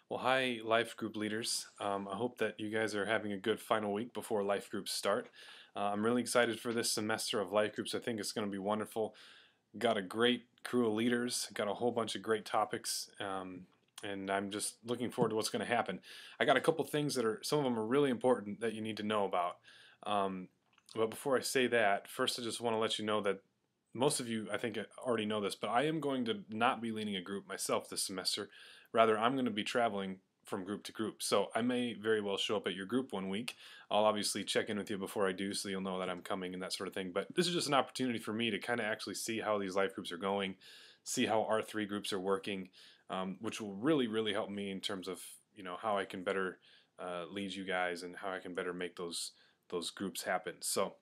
Well, hi, life group leaders. I hope that you guys are having a good final week before life groups start. I'm really excited for this semester of life groups. I think it's going to be wonderful. Got a great crew of leaders, got a whole bunch of great topics, and I'm just looking forward to what's going to happen. I got a couple things that are, some of them are really important that you need to know about. Um, but before I say that, first I just want to let you know that most of you, I think, already know this, but I am going to not be leading a group myself this semester. Rather, I'm going to be traveling from group to group. So I may very well show up at your group one week. I'll obviously check in with you before I do so you'll know that I'm coming and that sort of thing. But this is just an opportunity for me to kind of actually see how these life groups are going, see how our three groups are working, which will really, really help me in terms of how I can better lead you guys and how I can better make those groups happen. So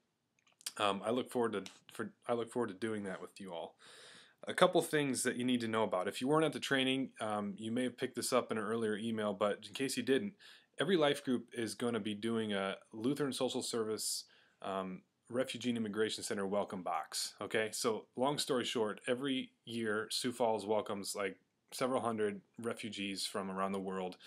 I look forward to doing that with you all. A couple things that you need to know about. If you weren't at the training, you may have picked this up in an earlier email, but in case you didn't, every life group is going to be doing a Lutheran Social Service Refugee and Immigration Center welcome box. Okay, so long story short, every year Sioux Falls welcomes like several hundred refugees from around the world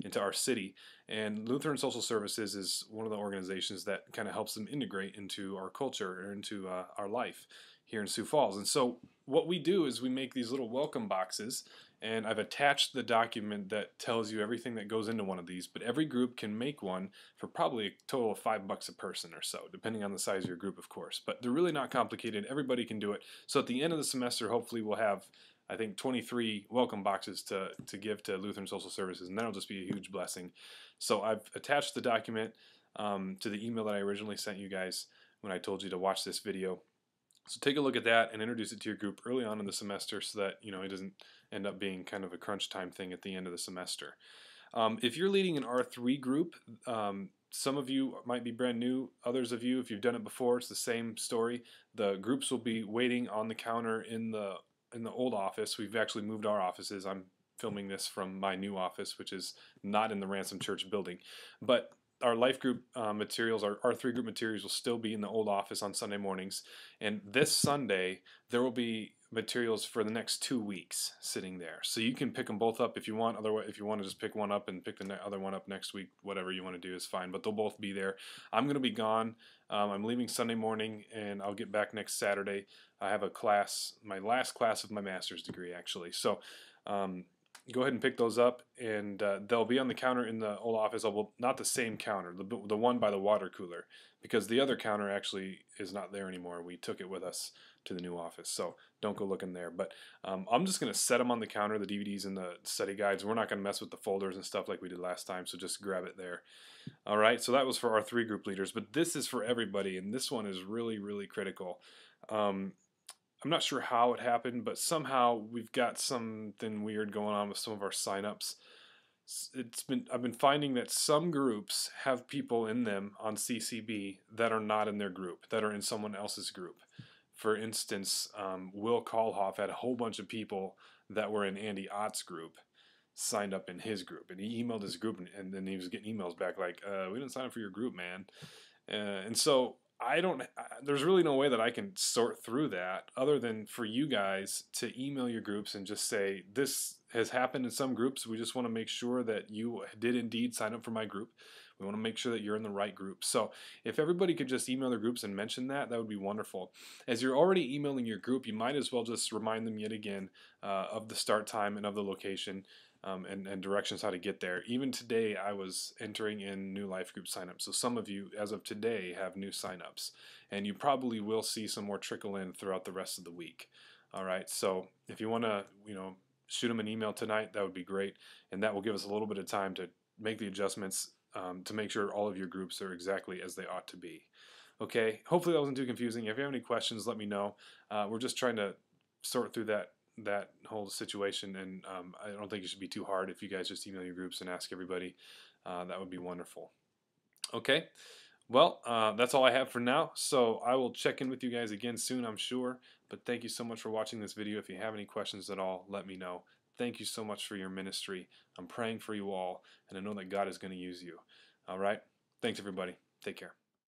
into our city, and Lutheran Social Services is one of the organizations that kind of helps them integrate into our culture or into our life here in Sioux Falls. And so what we do is we make these little welcome boxes, and I've attached the document that tells you everything that goes into one of these, but every group can make one for probably a total of $5 a person or so, depending on the size of your group, of course. But they're really not complicated. Everybody can do it. So at the end of the semester, hopefully we'll have, I think, 23 welcome boxes to give to Lutheran Social Services, and that'll just be a huge blessing. So I've attached the document to the email that I originally sent you guys when I told you to watch this video. So take a look at that and introduce it to your group early on in the semester so that it doesn't end up being kind of a crunch time thing at the end of the semester. If you're leading an R3 group, some of you might be brand new. Others of you, if you've done it before, it's the same story. The groups will be waiting on the counter in the old office. We've actually moved our offices. I'm filming this from my new office, which is not in the Ransom Church building. But our life group materials, our three group materials will still be in the old office on Sunday mornings. And this Sunday, there will be materials for the next 2 weeks sitting there. So you can pick them both up if you want. Otherwise, if you want to just pick one up and pick the other one up next week, whatever you want to do is fine. But they'll both be there. I'm going to be gone. I'm leaving Sunday morning, and I'll get back next Saturday. I have a class, my last class of my master's degree, actually. So go ahead and pick those up, and they'll be on the counter in the old office. Well, not the same counter, the one by the water cooler, because the other counter actually is not there anymore. We took it with us to the new office, so don't go looking there. But I'm just going to set them on the counter, the DVDs and the study guides. We're not going to mess with the folders and stuff like we did last time, so just grab it there. All right, so that was for our three group leaders, but this is for everybody, and this one is really, really critical. I'm not sure how it happened, but somehow we've got something weird going on with some of our signups. I've been finding that some groups have people in them on CCB that are not in their group, that are in someone else's group. For instance, Will Kalhoff had a whole bunch of people that were in Andy Ott's group signed up in his group, and he emailed his group, and then he was getting emails back like, "We didn't sign up for your group, man." And so there's really no way that I can sort through that other than for you guys to email your groups and just say, this has happened in some groups. We just want to make sure that you did indeed sign up for my group. We want to make sure that you're in the right group. So if everybody could just email their groups and mention that, that would be wonderful. As you're already emailing your group, you might as well just remind them yet again of the start time and of the location. And directions how to get there. Even today, I was entering in new life group signups. So some of you, as of today, have new signups, and you probably will see some more trickle in throughout the rest of the week. All right. So if you want to, shoot them an email tonight, that would be great, and that will give us a little bit of time to make the adjustments to make sure all of your groups are exactly as they ought to be. Okay. Hopefully that wasn't too confusing. If you have any questions, let me know. We're just trying to sort through that whole situation, and I don't think it should be too hard if you guys just email your groups and ask everybody. That would be wonderful. Okay, well, that's all I have for now, so I will check in with you guys again soon, I'm sure, but thank you so much for watching this video. If you have any questions at all, let me know. Thank you so much for your ministry. I'm praying for you all, and I know that God is going to use you. All right, thanks everybody. Take care.